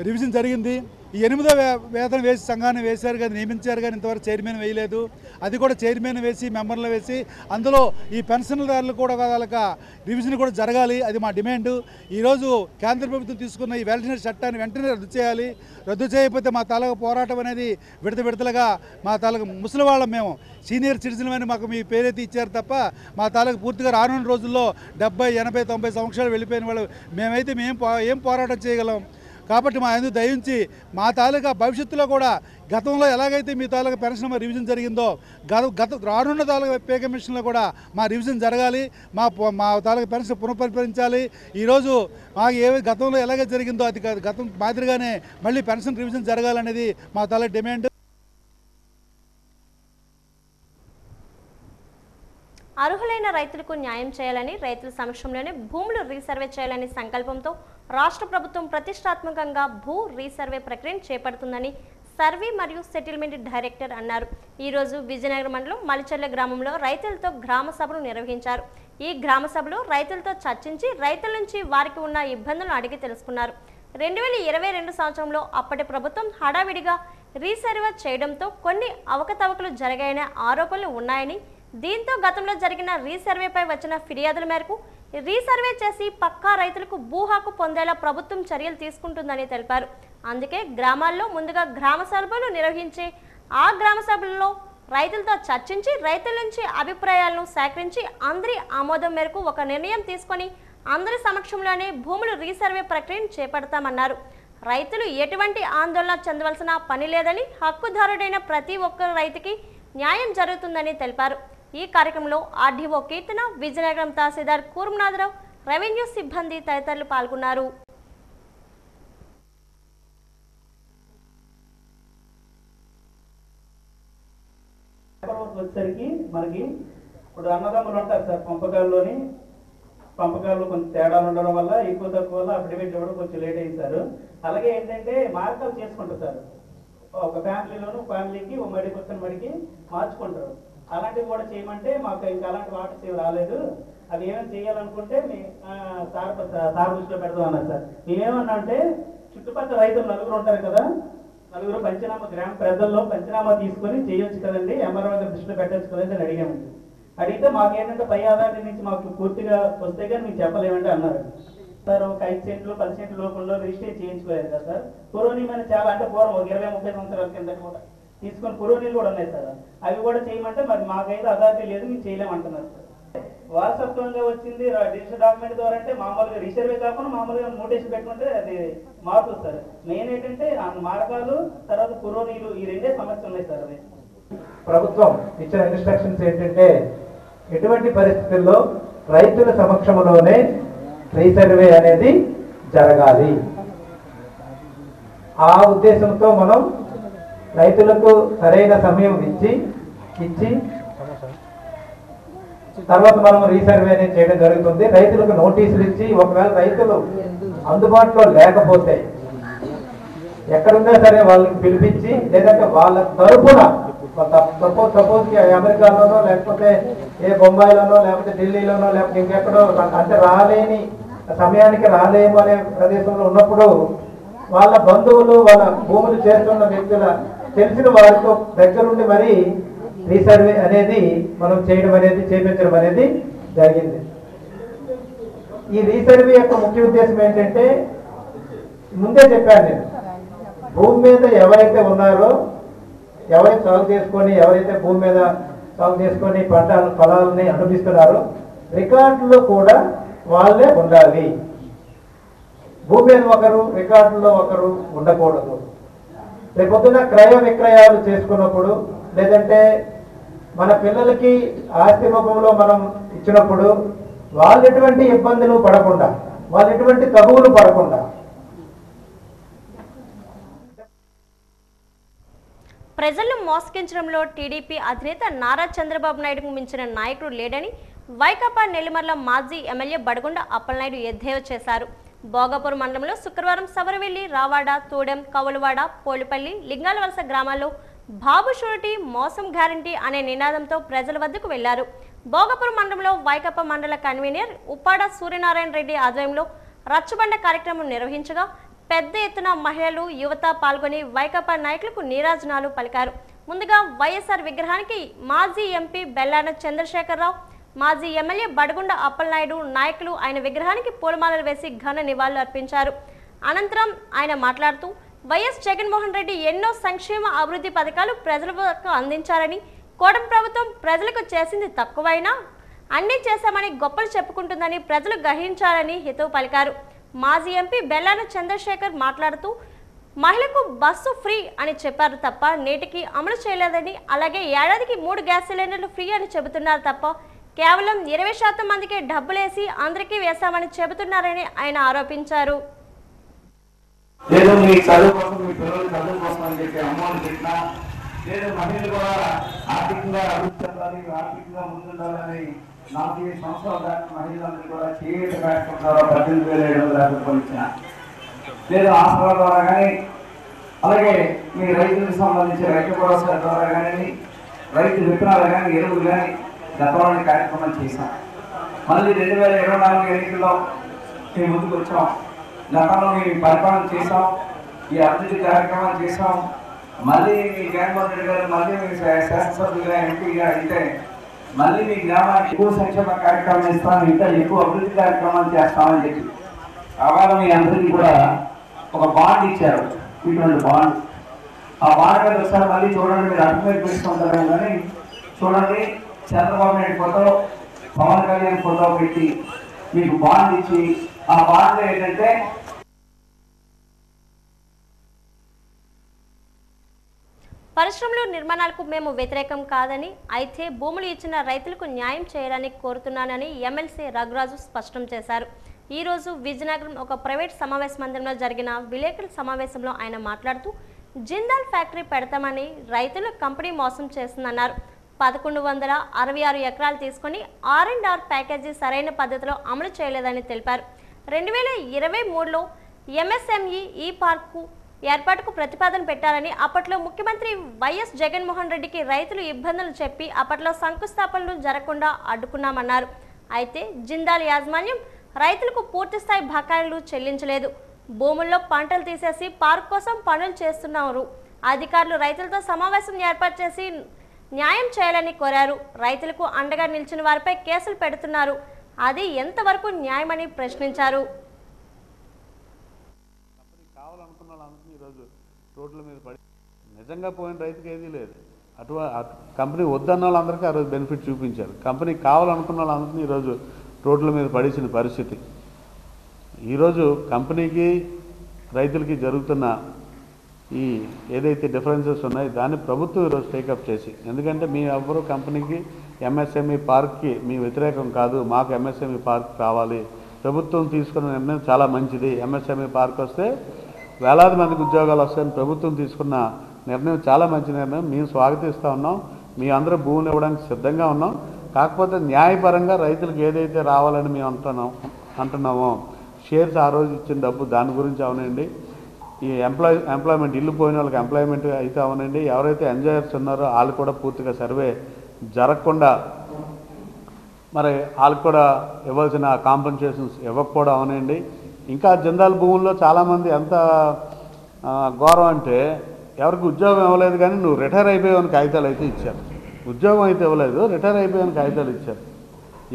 రివిజన్ జరిగింది. ఈ 8వ వేతనం వేసి సంఘాన్ని వేశారు కానీ నియమించారు కానీ ఇంతవరకు చైర్మన్ వేయలేదు. అది కూడా చైర్మన్ వేసి మెంబర్లు వేసి అందులో ఈ పెన్షన్దారులు కూడా తాలూకా రివిజన్ కూడా జరగాలి. అది మా డిమాండ్. ఈరోజు కేంద్ర ప్రభుత్వం తీసుకున్న ఈ వ్యాలిడేషన్ చట్టాన్ని వెంటనే రద్దు చేయాలి. రద్దు చేయకపోతే మా తాలూకా పోరాటం అనేది విడతలుగా మా తాలూకా ముసలి వాళ్ళం, మేము సీనియర్ సిటిజన్ అని మాకు మీ పేరైతే ఇచ్చారు తప్ప మా తాలూకా పూర్తిగా రానున్న రోజుల్లో 70, 80, 90 సంవత్సరాలు వెళ్ళిపోయిన వాళ్ళు మేమైతే ఏం పోరాటం చేయగలం? కాబట్టి మా ఎందుకు దయించి మా తాలూకా భవిష్యత్తులో కూడా గతంలో ఎలాగైతే మీ తాలూకా పెన్షన్ రివిజన్ జరిగిందో రానున్న తాలూకా పే కమిషన్లో కూడా మా రివిజన్ జరగాలి. మా తాలూకా పెన్షన్ పునఃపరిపాలించాలి. ఈరోజు మాకు గతంలో ఎలాగైతే జరిగిందో అది గతం మాదిరిగానే మళ్ళీ పెన్షన్ రివిజన్ జరగాలనేది మా తాలూకా డిమాండ్. అర్హులైన రైతులకు న్యాయం చేయాలని, రైతుల సమక్షంలోనే భూములు రీసర్వే చేయాలని సంకల్పంతో రాష్ట్ర ప్రభుత్వం ప్రతిష్టాత్మకంగా భూ రీసర్వే ప్రక్రియను చేపడుతుందని సర్వే మరియు సెటిల్మెంట్ డైరెక్టర్ అన్నారు. ఈరోజు విజయనగరం మండలం మలిచెర్ల గ్రామంలో రైతులతో గ్రామ సభను నిర్వహించారు. ఈ గ్రామ సభలో రైతులతో చర్చించి రైతుల నుంచి వారికి ఉన్న ఇబ్బందులను అడిగి తెలుసుకున్నారు. 2022 సంవత్సరంలో అప్పటి ప్రభుత్వం హడావిడిగా రీసర్వే చేయడంతో కొన్ని అవకతవకలు జరిగాయనే ఆరోపణలు ఉన్నాయని, దీంతో గతంలో జరిగిన రీసర్వేపై వచ్చిన ఫిర్యాదుల మేరకు రీసర్వే చేసి పక్కా రైతులకు భూ హక్కు పొందేలా ప్రభుత్వం చర్యలు తీసుకుంటుందని తెలిపారు. అందుకే గ్రామాల్లో ముందుగా గ్రామ సభలు నిర్వహించి ఆ గ్రామ సభల్లో రైతులతో చర్చించి రైతుల నుంచి అభిప్రాయాలను సేకరించి అందరి ఆమోదం మేరకు ఒక నిర్ణయం తీసుకొని అందరి సమక్షంలోనే భూములు రీసర్వే ప్రక్రియను చేపడతామన్నారు. రైతులు ఎటువంటి ఆందోళన చెందవలసిన పని లేదని, హక్కుదారుడైన ప్రతి ఒక్క రైతుకి న్యాయం జరుగుతుందని తెలిపారు. ఈ కార్యక్రమంలో ఆర్డీఓ కీర్తన, విజయనగరం తహసీల్దార్ కూర్మనాథరావు, రెవెన్యూ సిబ్బంది తదితరులు పాల్గొన్నారు. వచ్చేసరికి మనకి ఇప్పుడు అన్నదమ్ములు ఉంటారు సార్, పంపకాల్లో కొంచెం తేడాలు ఉండడం వల్ల ఎక్కువ తక్కువ వల్ల అఫిడవిట్ ఇవ్వడం కొంచెం లేట్ అయింది సార్. అలాగే ఏంటంటే మార్పులు చేసుకుంటారు సార్, ఒక ఫ్యామిలీకి ఒక మడికి మార్చుకుంటారు. అలాంటివి కూడా చేయమంటే మాకు ఇంకా అలాంటి వాటర్స్ ఏమి రాలేదు. అవి ఏమైనా చేయాలనుకుంటే మీ సార్ దృష్టిలో పెడదాం అన్నారు సార్. మేమేమన్నా అంటే చుట్టుపక్కల రైతులు నలుగురు ఉంటారు కదా, నలుగురు పంచనామా గ్రామ ప్రజల్లో పంచనామా తీసుకొని చేయొచ్చు కదండి, ఎంఆర్ఓ గారి దృష్టిలో పెట్టచ్చు కదండి అని అడిగామండి. అడిగితే మాకేంటంటే పై అథారిటీ నుంచి మాకు పూర్తిగా వస్తే కానీ మీకు చెప్పలేమంటే అన్నారు సార్. ఒక 5 సెంట్లు 10 సెంట్ల లోపల రిజిస్టర్ చేయించుకోలేదు కదా సార్. పురోనియమని చాలా అంటే పూర్వం ఒక 20-30 సంవత్సరాల కింద కూడా తీసుకొని పురోనీలు కూడా ఉన్నాయి సార్. అవి కూడా చేయమంటే మరి మాకైతే అథారిటీ లేదు, మేము చేయలేమంటున్నారు సార్. వారసత్వంగా వచ్చింది డిజిటల్ డాక్యుమెంట్ ద్వారా అంటే మామూలుగా రిసర్వే కాకుండా మామూలుగా నోటీసులు పెట్టుకుంటే అది మారుతుంది సార్. మెయిన్ ఏంటంటే మార్గాలు తర్వాత పురోనీలు ఈ రెండే సమస్యలు ఉన్నాయి సార్. అది ప్రభుత్వం ఇచ్చిన ఇన్స్ట్రక్షన్స్ ఏంటంటే ఎటువంటి పరిస్థితుల్లో రైతుల సమక్షంలోనే రీసర్వే అనేది జరగాలి. ఆ ఉద్దేశంతో మనం రైతులకు సరైన సమయం ఇచ్చి తర్వాత మనం రీసర్వే అనేది చేయడం జరుగుతుంది. రైతులకు నోటీసులు ఇచ్చి ఒకవేళ రైతులు అందుబాటులో లేకపోతే ఎక్కడున్నా సరే వాళ్ళకి పిలిపించి లేదంటే వాళ్ళ తరఫున సపోజ్ అమెరికాలోనో లేకపోతే ఏ బొంబాయిలోనో లేకపోతే ఢిల్లీలోనో లేకపోతే ఇంకెక్కడో అంటే రాలేని సమయానికి రాలేము అనే ప్రదేశంలో ఉన్నప్పుడు వాళ్ళ బంధువులు వాళ్ళ భూములు చేస్తున్న వ్యక్తుల తెలిసిన వారితో దగ్గరుండి మరి రీసర్వే అనేది మనం చేయించడం అనేది జరిగింది. ఈ రీసర్వే యొక్క ముఖ్య ఉద్దేశం ఏంటంటే ముందే చెప్పాను నేను, భూమి మీద ఎవరైతే ఉన్నారో ఎవరైతే భూమి మీద సాగు చేసుకొని ఫలాలని అనుభవిస్తున్నారో రికార్డులో కూడా వాళ్ళే ఉండాలి. భూమి మీద ఒకరు రికార్డులో ఒకరు ఉండకూడదు. రేపొద్దున క్రయ విక్రయాలు చేసుకున్నప్పుడు లేదంటే మన పిల్లలకి ఆస్తి రూపంలో మనం ఇచ్చినప్పుడు వాళ్ళు ఎటువంటి ఇబ్బందులు పడకుండా, వాళ్ళు ఎటువంటి తగువులు పడకుండా. ప్రజలను మోసగించడంలో టీడీపీ అధినేత నారా చంద్రబాబు నాయుడుకు మించిన నాయకుడు లేడని వైకాపా నెల్లిమర్ల మాజీ ఎమ్మెల్యే బడగొండ అప్పలనాయుడు ఎద్దేవా చేశారు. భోగాపూర్ మండలంలో శుక్రవారం సవరవెల్లి, రావాడ, తూడెం, కవులవాడ, పోలుపల్లి, లింగాలవలస గ్రామాల్లో బాబు షూరిటీ మోసం గ్యారంటీ అనే నినాదంతో ప్రజల వద్దకు వెళ్లారు. భోగాపూర్ మండలంలో వైకాపా మండల కన్వీనర్ ఉప్పాడ సూర్యనారాయణ రెడ్డి ఆధ్వర్యంలో రచ్చబండ కార్యక్రమం నిర్వహించగా పెద్ద ఎత్తున మహిళలు, యువత పాల్గొని వైకాపా నాయకులకు నీరాజనాలు పలికారు. ముందుగా వైఎస్ఆర్ విగ్రహానికి మాజీ ఎంపీ బెల్లాన చంద్రశేఖరరావు, మాజీ ఎమ్మెల్యే బడగొండ అప్పలనాయుడు నాయకులు ఆయన విగ్రహానికి పూలమాలలు వేసి ఘన నివాళులు అర్పించారు. అనంతరం ఆయన మాట్లాడుతూ వైఎస్ జగన్మోహన్ రెడ్డి ఎన్నో సంక్షేమ అభివృద్ధి పథకాలు ప్రజలకు అందించారని, కూటమి ప్రభుత్వం ప్రజలకు చేసింది తక్కువైనా అన్నీ చేశామని గొప్పలు చెప్పుకుంటుందని ప్రజలు గ్రహించాలని హితవు పలికారు. మాజీ ఎంపీ బెల్లాన చంద్రశేఖర్ మాట్లాడుతూ మహిళకు బస్సు ఫ్రీ అని చెప్పారు తప్ప నేటికి అమలు చేయలేదని, అలాగే ఏడాదికి 3 గ్యాస్ సిలిండర్లు ఫ్రీ అని చెబుతున్నారు తప్ప కేవలం 20% మందికే డబ్బులేసి అందరికీ వేశామని చెబుతున్నారని ఆయన ఆరోపించారు. లేదు మీ చదువు కోసం, మీ పిల్లల చదువు కోసం అని చెప్పి అమౌంట్ పెట్టినా, లేదు మహిళలు కూడా ఆర్థికంగా అభివృద్ధి చెందాలి, ఆర్థికంగా ముందుండాలని 4 సంవత్సరాల దాకా మహిళలందరూ కూడా చేయూత కార్యక్రమం ద్వారా 18,700 రూపాయలు ఇచ్చిన, లేదు ఆసరా ద్వారా కానీ, అలాగే మీ రైతులకు సంబంధించి రైతు భరోసా ద్వారా కానీ, రైతు విత్తనాలు కానీ, ఎరువులు కానీ గతంలోని కార్యక్రమం చేశాం. మళ్ళీ 2024 ఎన్నికల్లో మేము ముందుకు వచ్చాం. గతంలో మేము పరిపాలన చేసాం, ఈ అభివృద్ధి కార్యక్రమాలు చేసాం. మళ్ళీ మీ జగన్మోహన్ రెడ్డి గారు మళ్ళీ మీ శాసనసభ్యులుగా ఎంపీగా అయితే మళ్ళీ మీ గ్రామానికి ఎక్కువ సంక్షేమ కార్యక్రమాలు ఇస్తాం, ఇంకా ఎక్కువ అభివృద్ధి కార్యక్రమాలు చేస్తామని చెప్పి కావాలి మీ అందరికీ కూడా ఒక బాండ్ ఇచ్చారు. ఇటువంటి బాండ్, ఆ బాండ్ మీద ఒకసారి మళ్ళీ చూడండి, మీరు అడ్మిట్ పెట్టుకుంటారు కానీ చూడండి, చంద్రబాబు నాయుడు ఫోటో, పవన్ కళ్యాణ్ ఫోటో పెట్టి మీకు బాండ్ ఇచ్చి, ఆ బాండ్ ఏంటంటే పరిశ్రమలు నిర్మాణాలకు మేము వ్యతిరేకం కాదని, అయితే భూములు ఇచ్చిన రైతులకు న్యాయం చేయాలని కోరుతున్నానని ఎమ్మెల్సీ రఘురాజు స్పష్టం చేశారు. ఈ రోజు విజయనగరం ఒక ప్రైవేట్ సమావేశ మందిరంలో జరిగిన విలేకరుల సమావేశంలో ఆయన మాట్లాడుతూ జిందాల్ ఫ్యాక్టరీ పెడతామని రైతులు కంపెనీ మోసం చేస్తుందన్నారు. 1166 ఎకరాలు తీసుకుని R&R ప్యాకేజీ సరైన పద్ధతిలో అమలు చేయలేదని తెలిపారు. 2023లో MSME ఈ పార్కు ఏర్పాటుకు ప్రతిపాదన పెట్టాలని, అప్పట్లో ముఖ్యమంత్రి వైఎస్ జగన్మోహన్ రెడ్డికి రైతులు ఇబ్బందులు చెప్పి అప్పట్లో శంకుస్థాపనలు జరగకుండా అడ్డుకున్నామన్నారు. అయితే జిందాల్ యాజమాన్యం రైతులకు పూర్తిస్థాయి బకాయిలు చెల్లించలేదు. భూముల్లో పంటలు తీసేసి పార్క్ కోసం పనులు చేస్తున్నారు. అధికారులు రైతులతో సమావేశం ఏర్పాటు చేసి న్యాయం చేయాలని కోరారు. రైతులకు అండగా నిలిచిన వారిపై కేసులు పెడుతున్నారు. అది ఎంతవరకు న్యాయమని ప్రశ్నించారు. రోడ్ల మీద పడి నిజంగా పోయిన రైతుకి ఏదీ లేదు. కంపెనీ వద్దన్న వాళ్ళందరికీ ఆ రోజు బెనిఫిట్ చూపించారు. కంపెనీకి కావాలనుకున్న వాళ్ళందరినీ ఈరోజు రోడ్ల మీద పడేసిన పరిస్థితి. ఈరోజు కంపెనీకి రైతులకి జరుగుతున్న ఈ ఏదైతే డిఫరెన్సెస్ ఉన్నాయో దాన్ని ప్రభుత్వం ఈరోజు టేకప్ చేసి, ఎందుకంటే మీ ఎవ్వరూ కంపెనీకి ఎంఎస్ఎంఈ పార్క్కి మీ వ్యతిరేకం కాదు, మాకు ఎంఎస్ఎంఈ పార్క్ కావాలి, ప్రభుత్వం తీసుకున్న నిర్ణయం చాలా మంచిది, ఎంఎస్ఎంఈ పార్క్ వస్తే వేలాది మందికి ఉద్యోగాలు వస్తాయని ప్రభుత్వం తీసుకున్న నిర్ణయం చాలా మంచి నిర్ణయం, మేము స్వాగతిస్తూ ఉన్నాం, మీ అందరూ భూములు ఇవ్వడానికి సిద్ధంగా ఉన్నాం. కాకపోతే న్యాయపరంగా రైతులకు ఏదైతే రావాలని మేము అంటున్నామో షేర్స్ ఆ రోజు ఇచ్చిన డబ్బు దాని గురించి అవనండి, ఈ ఎంప్లాయ్మెంట్ ఇల్లు పోయిన వాళ్ళకి ఎంప్లాయ్మెంట్ అయితే అవనండి, ఎవరైతే ఎంజాయర్స్ ఉన్నారో వాళ్ళు కూడా పూర్తిగా సర్వే జరగకుండా మరి వాళ్ళకి కూడా ఇవ్వాల్సిన కాంపెన్సేషన్స్ ఇవ్వకపోవడం అవనండి. ఇంకా జిందాల్ భూముల్లో చాలామంది ఎంత ఘోరం అంటే ఎవరికి ఉద్యోగం ఇవ్వలేదు కానీ నువ్వు రిటైర్ అయిపోయావని కాగితాలు అయితే ఇచ్చారు. ఉద్యోగం అయితే ఇవ్వలేదు, రిటైర్ అయిపోయావని కాగితాలు ఇచ్చారు.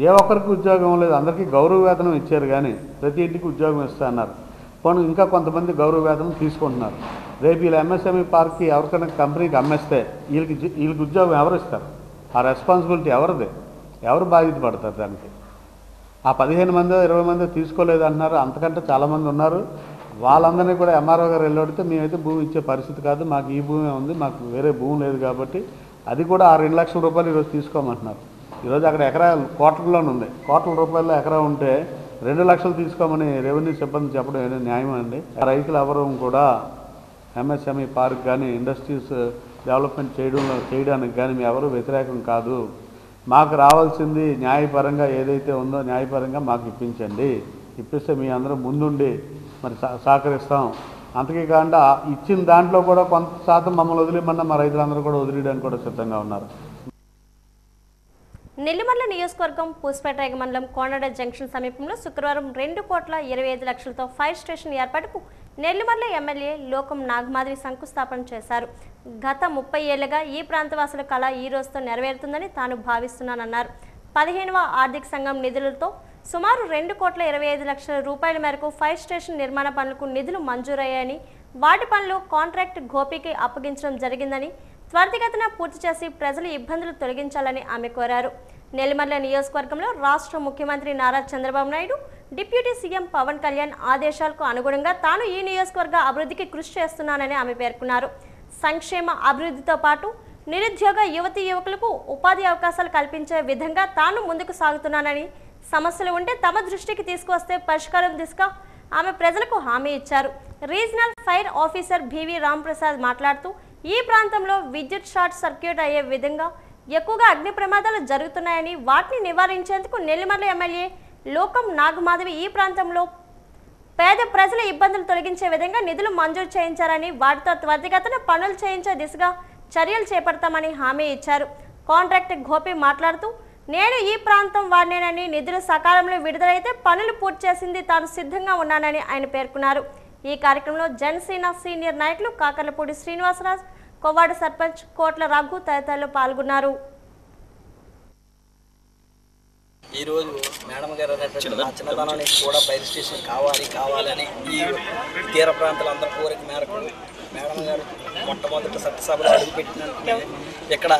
ఏ ఒక్కరికి ఉద్యోగం ఇవ్వలేదు, అందరికీ గౌరవ వేతనం ఇచ్చారు కానీ ప్రతి ఇంటికి ఉద్యోగం ఇస్తా అన్నారు. పోనీ ఇంకా కొంతమంది గౌరవ వేతనం తీసుకుంటున్నారు. రేపు వీళ్ళు ఎంఎస్ఎంఈ పార్క్కి ఎవరికైనా కంపెనీకి అమ్మేస్తే వీళ్ళకి ఉద్యోగం ఎవరు ఇస్తారు? ఆ రెస్పాన్సిబిలిటీ ఎవరిది? ఎవరు బాధ్యత పడతారు దానికి? ఆ 15 మందో 20 మందో తీసుకోలేదు అంటున్నారు, అంతకంటే చాలామంది ఉన్నారు. వాళ్ళందరినీ కూడా ఎంఆర్ఓ గారు వెళ్ళొడితే మేమైతే భూమి ఇచ్చే పరిస్థితి కాదు, మాకు ఈ భూమి ఉంది, మాకు వేరే భూమి లేదు కాబట్టి అది కూడా ఆ 2 లక్షల రూపాయలు ఈరోజు తీసుకోమంటున్నారు. ఈరోజు అక్కడ ఎకరా కోట్లలోనే ఉంది, కోట్ల రూపాయల్లో ఎకరా ఉంటే 2 లక్షలు తీసుకోమని రెవెన్యూ సిబ్బంది చెప్పడం ఏదో న్యాయం అండి? రైతులు ఎవరు కూడా ఎంఎస్ఎంఈ పార్క్ కానీ ఇండస్ట్రీస్ డెవలప్మెంట్ చేయడానికి కానీ మేము ఎవరు వ్యతిరేకం కాదు. మాకు రావాల్సింది న్యాయపరంగా ఏదైతే ఉందో న్యాయపరంగా మాకు ఇప్పించండి, ఇప్పిస్తే మీ అందరూ ముందుండి మరి సహకరిస్తాం. అంతకే కాకుండా ఇచ్చిన దాంట్లో కూడా కొంత శాతం మమ్మల్ని వదిలేమన్నా మా రైతులందరూ కూడా వదిలేయడానికి కూడా సిద్ధంగా ఉన్నారు. నెల్లిమర్ల నియోజకవర్గం పూసపేట మండలం కోనడ జంక్షన్ సమీపంలో శుక్రవారం 2,25,00,000తో ఫైర్ స్టేషన్ ఏర్పాటుకు నెల్లిమర్ల ఎమ్మెల్యే లోకం నాగమాధవి శంకుస్థాపన చేశారు. గత 30 ఏళ్లుగా ఈ ప్రాంతవాసుల కళ ఈ రోజుతో నెరవేరుతుందని తాను భావిస్తున్నానన్నారు. 15వ ఆర్థిక సంఘం నిధులతో సుమారు 2,25,00,000 రూపాయల మేరకు ఫైర్ స్టేషన్ నిర్మాణ పనులకు నిధులు మంజూరయ్యాయని, వాటి పనులు కాంట్రాక్ట్ గోపికి అప్పగించడం జరిగిందని, త్వరితగతిన పూర్తి చేసి ప్రజల ఇబ్బందులు తొలగించాలని ఆమె కోరారు. నెల్లిమర్ల నియోజకవర్గంలో రాష్ట్ర ముఖ్యమంత్రి నారా చంద్రబాబు నాయుడు, డిప్యూటీ సీఎం పవన్ కళ్యాణ్ ఆదేశాలకు అనుగుణంగా తాను ఈ నియోజకవర్గ అభివృద్ధికి కృషి చేస్తున్నానని ఆమె పేర్కొన్నారు. సంక్షేమ అభివృద్ధితో పాటు నిరుద్యోగ యువతీ యువకులకు ఉపాధి అవకాశాలు కల్పించే విధంగా తాను ముందుకు సాగుతున్నానని, సమస్యలు ఉంటే తమ దృష్టికి తీసుకువస్తే పరిష్కారం దిశగా ఆమె ప్రజలకు హామీ ఇచ్చారు. Regional fire officer B V Ramprasad మాట్లాడుతూ ఈ ప్రాంతంలో విద్యుత్ షార్ట్ సర్క్యూట్ అయ్యే విధంగా ఎక్కువగా అగ్ని ప్రమాదాలు జరుగుతున్నాయని, వాటిని నివారించేందుకు నెల్లిమర్ల ఎమ్మెల్యే లోకం నాగమాధవి ఈ ప్రాంతంలో పేద ప్రజల ఇబ్బందులు తొలగించే విధంగా నిధులు మంజూరు చేయించారని, వాటితో త్వరితగతిన పనులు చేయించే దిశగా చర్యలు చేపడతామని హామీ ఇచ్చారు. కాంట్రాక్టర్ గోపి మాట్లాడుతూ నేను ఈ ప్రాంతం వారినేనని, నిధులు సకాలంలో విడుదలైతే పనులు పూర్తి చేసింది తాను సిద్ధంగా ఉన్నానని ఆయన పేర్కొన్నారు. ఈ కార్యక్రమంలో జనసేన సీనియర్ నాయకులు కాకర్లపూడి శ్రీనివాసరాజు, కొవ్వాడ సర్పంచ్ కోట్ల రఘు తదితరులు పాల్గొన్నారు. ఈరోజు మేడం గారు అన్నటువంటి నా చిన్నతనానికి కూడా ఫైర్ స్టేషన్ కావాలని ఈ తీర ప్రాంతాలందరి కోరిక మేరకు మేడం గారు మొట్టమొదటి సభలో అడుగుపెట్టినట్టు ఇక్కడ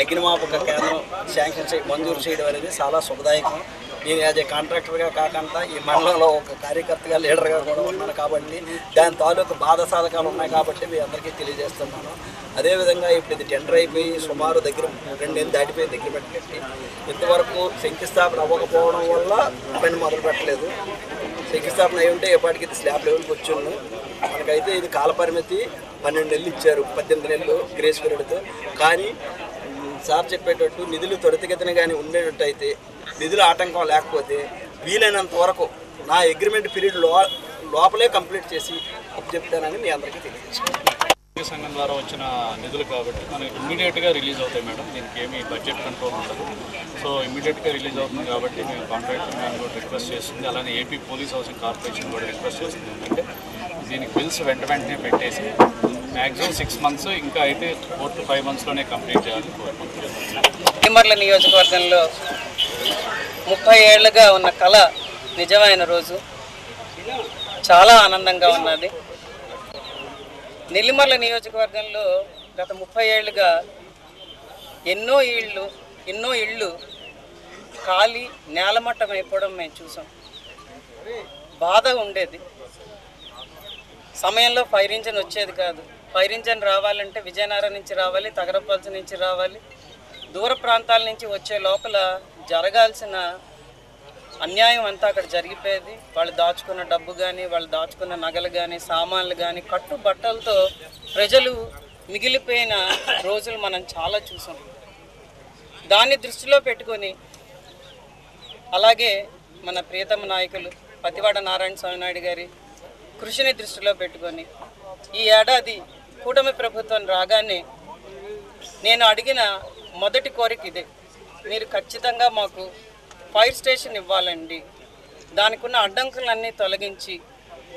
అగ్నిమాపక కేంద్రం శాంక్షన్ మంజూరు చేయడం అనేది చాలా శుభదాయకం. నేను యాజ్ ఏ కాంట్రాక్టర్గా కాకుండా ఈ మండలంలో ఒక కార్యకర్తగా లీడర్గా కూడా ఉన్నాను కాబట్టి దాని తాలూకు బాధ సాధకాలు ఉన్నాయి కాబట్టి మీ అందరికీ తెలియజేస్తున్నాను. అదేవిధంగా ఇప్పుడు ఇది టెండర్ అయిపోయి సుమారు దగ్గర 2 నెలలు దాటిపోయి దగ్గర పెట్టి ఇంతవరకు శంకుస్థాపన అవ్వకపోవడం వల్ల పని మొదలు పెట్టలేదు. శంకుస్థాపన అయి ఉంటే ఎప్పటికి ఇది స్లాబ్ లెవెల్కి వచ్చును. మనకైతే ఇది కాలపరిమితి 12 నెలలు ఇచ్చారు, 18 నెలలు గ్రేస్ పీరియడ్తో. కానీ సార్ చెప్పేటట్టు నిధులు త్వరితగతిన కానీ ఉండేటట్టు అయితే, నిధుల ఆటంకం లేకపోతే వీలైనంత వరకు నా అగ్రిమెంట్ పీరియడ్ లోపలే కంప్లీట్ చేసి చెప్తానని మీ అందరికీ తెలియజేస్తాను. సంఘం ద్వారా వచ్చిన నిధులు కాబట్టి మనకి ఇమ్మీడియట్గా రిలీజ్ అవుతాయి మేడం. దీనికి ఏమీ బడ్జెట్ కంట్రోల్ ఉండదు. సో ఇమ్మీడియట్గా రిలీజ్ అవుతుంది కాబట్టి మేము కాంట్రాక్టర్ మ్యాన్ కూడా రిక్వెస్ట్ చేస్తుంది. అలానే ఏపీ పోలీస్ హౌసింగ్ కార్పొరేషన్ కూడా రిక్వెస్ట్ చేస్తుంది ఏంటంటే దీనికి బిల్స్ వెంటనే పెట్టేసి మ్యాక్సిమం 6 months, ఇంకా అయితే 4 to 5 monthsలోనే కంప్లీట్ చేయాలని కోరుకుంటున్నాను. నిలిమర్ల నియోజకవర్గంలో 30 ఏళ్లుగా ఉన్న కళ నిజమైన రోజు. చాలా ఆనందంగా ఉన్నది. నిలిమర్ల నియోజకవర్గంలో గత 30 ఏళ్లుగా ఎన్నో ఇళ్ళు ఖాళీ నేలమట్టం అయిపోవడం మేము చూసాం. బాధ ఉండేది. సమయంలో ఫైర్ ఇంజన్ వచ్చేది కాదు. ఫైర్ ఇంజన్ రావాలంటే విజయనగరం నుంచి రావాలి, తగరపల్స నుంచి రావాలి. దూర ప్రాంతాల నుంచి వచ్చే లోపల జరగాల్సిన అన్యాయం అంతా అక్కడ జరిగిపోయేది. వాళ్ళు దాచుకున్న డబ్బు కానీ, వాళ్ళు దాచుకున్న నగలు కానీ, సామాన్లు కానీ, కట్టు బట్టలతో ప్రజలు మిగిలిపోయిన రోజులు మనం చాలా చూసాం. దాన్ని దృష్టిలో పెట్టుకొని అలాగే మన ప్రియతమ నాయకులు పతివాడ నారాయణ స్వామి నాయుడు గారి కృషిని దృష్టిలో పెట్టుకొని ఈ ఏడాది కూటమి ప్రభుత్వం రాగానే నేను అడిగిన మొదటి కోరిక ఇదే. మీరు ఖచ్చితంగా మాకు ఫైర్ స్టేషన్ ఇవ్వాలండి. దానికి ఉన్న అడ్డంకులన్నీ తొలగించి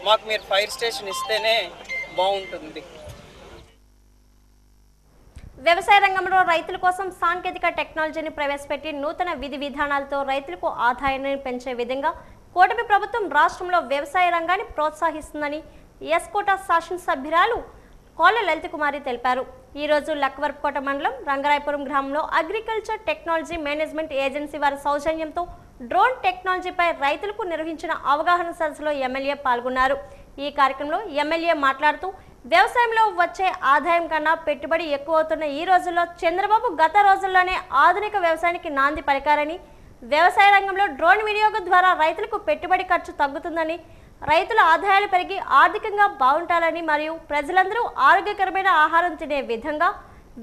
మాకు మీరు ఫైర్ స్టేషన్ ఇస్తేనే బాగుంటుంది. వ్యవసాయ రంగంలో రైతుల కోసం సాంకేతిక టెక్నాలజీని ప్రవేశపెట్టి నూతన విధి విధానాలతో రైతులకు ఆదాయాన్ని పెంచే విధంగా కూటమి ప్రభుత్వం రాష్ట్రంలో వ్యవసాయ రంగాన్ని ప్రోత్సహిస్తుందని ఎస్కోట శాసనసభ్యురాలు కోళ్ల లలిత కుమారి తెలిపారు. ఈరోజు లక్కవరపుకోట మండలం రంగరాయపురం గ్రామంలో అగ్రికల్చర్ టెక్నాలజీ మేనేజ్మెంట్ ఏజెన్సీ వారి సౌజన్యంతో డ్రోన్ టెక్నాలజీపై రైతులకు నిర్వహించిన అవగాహన సదస్సులో ఎమ్మెల్యే పాల్గొన్నారు. ఈ కార్యక్రమంలో ఎమ్మెల్యే మాట్లాడుతూ వ్యవసాయంలో వచ్చే ఆదాయం కన్నా పెట్టుబడి ఎక్కువ అవుతున్న ఈ రోజుల్లో చంద్రబాబు గత రోజుల్లోనే ఆధునిక వ్యవసాయానికి నాంది పలికారని, వ్యవసాయ రంగంలో డ్రోన్ వినియోగం ద్వారా రైతులకు పెట్టుబడి ఖర్చు తగ్గుతుందని, రైతుల ఆదాయాలు పెరిగి ఆర్థికంగా బాగుంటాలని మరియు ప్రజలందరూ ఆరోగ్యకరమైన ఆహారం తినే విధంగా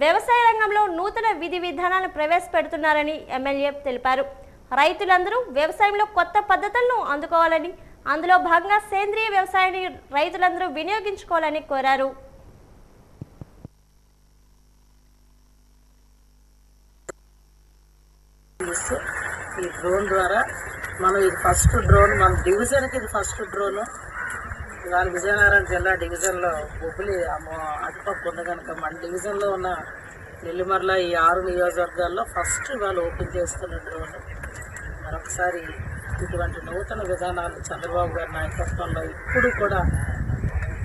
వ్యవసాయ రంగంలో నూతన విధి విధానాలను ప్రవేశపెడుతున్నారని ఎమ్మెల్యే తెలిపారు. రైతులందరూ వ్యవసాయంలో కొత్త పద్ధతులను అందుకోవాలని, అందులో భాగంగా సేంద్రియ వ్యవసాయాన్ని రైతులందరూ వినియోగించుకోవాలని కోరారు. ఈ డ్రోన్ ద్వారా మనం ఇది ఫస్ట్ డ్రోన్, మన డివిజన్కి ఇది ఫస్ట్ డ్రోను. ఇవాళ విజయనగరం జిల్లా డివిజన్లో బొబ్బిలి అటుపక్క ఉంది కనుక మన డివిజన్లో ఉన్న నెల్లిమర్ల ఈ 6 నియోజకవర్గాల్లో ఫస్ట్ ఇవాళ ఓపెన్ చేస్తున్న డ్రోన్. మరొకసారి ఇటువంటి నూతన విధానాలు చంద్రబాబు గారి నాయకత్వంలో ఇప్పుడు కూడా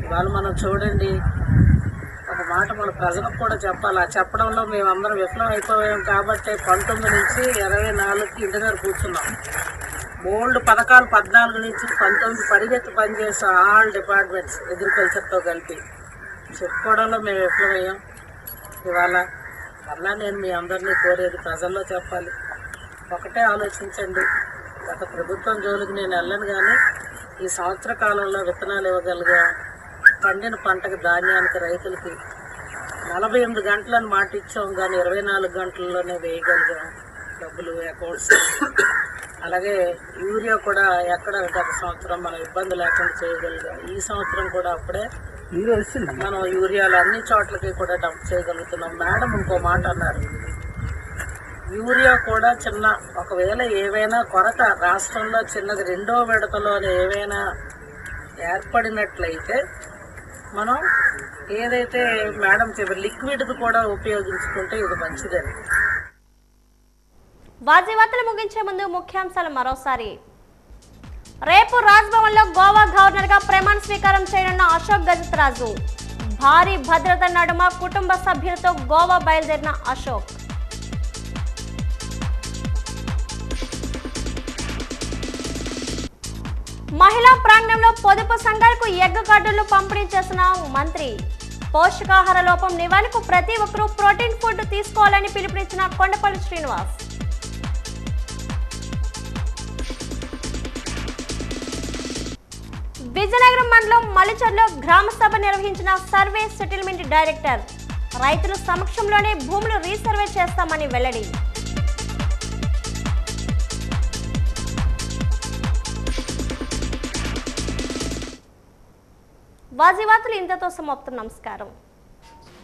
ఇవాళ మనం చూడండి, ఒక మాట మన ప్రజలకు కూడా చెప్పాలి. ఆ చెప్పడంలో మేమందరం విఫలం అయిపోయాం కాబట్టి 19 నుంచి 24కి ఇంటి దగ్గర కూర్చున్నాం. ఓల్డ్ పథకాలు 14 నుంచి 19 పరిగెత్తి పనిచేసాం. ఆల్ డిపార్ట్మెంట్స్ అగ్రికల్చర్తో కలిపి చెప్పుకోవడంలో మేము విఫలమయ్యాం. ఇవాళ మళ్ళా నేను మీ అందరినీ కోరేది ప్రజల్లో చెప్పాలి. ఒకటే ఆలోచించండి, గత ప్రభుత్వం జోలికి నేను వెళ్ళను, కానీ ఈ సంవత్సర కాలంలో విత్తనాలు ఇవ్వగలిగా, పండిన పంటకు ధాన్యానికి రైతులకి 48 గంటలను మాట ఇచ్చాం, కానీ 24 గంటల్లోనే వేయగలిగాం డబ్బులు అకౌంట్స్. అలాగే యూరియా కూడా ఎక్కడ గత సంవత్సరం మనం ఇబ్బంది లేకుండా చేయగలిగాం. ఈ సంవత్సరం కూడా అప్పుడే మనం యూరియాలు అన్ని చోట్లకి కూడా డంప్ చేయగలుగుతున్నాం. మేడం ఇంకో మాట అన్నారు, యూరియా కూడా చిన్న ఒకవేళ ఏవైనా కొరత రాష్ట్రంలో చిన్నది 2వ విడతలోనే ఏవైనా ఏర్పడినట్లయితే మనం ఏదైతే మేడం చెప్పారు లిక్విడ్ది కూడా ఉపయోగించుకుంటే ఇది మంచిదని. వార్తలు ముగించే ముందు ముఖ్యాంశాలు మరోసారి. రేపు రాజ్భవన్లో గోవా గవర్నర్గా ప్రమాణ స్వీకారం చేయనున్న అశోక్ గజపతిరాజు. భారీ భద్రత నడుమ కుటుంబ సభ్యులతో గోవా బయలుదేరిన అశోక్. మహిళా ప్రాంగణంలో పొదుపు సంఘాలకు ఎగ్ కార్డులు పంపిణీ చేసిన మంత్రి. పోషకాహార లోపం నివారణకు ప్రతి ఒక్కరూ ప్రోటీన్ ఫుడ్ తీసుకోవాలని పిలుపునిచ్చిన కొండపల్లి శ్రీనివాస్. విజయనగరం మండలం మలిచర్లో గ్రామ సభ నిర్వహించిన సర్వే సెటిల్మెంట్ డైరెక్టర్. రైతుల సమక్షంలోనే భూములు రీసర్వే చేస్తామని వెల్లడి. వార్తలు ఇంతతో సమాప్తం. నమస్కారం. చేసుకోవచ్చు.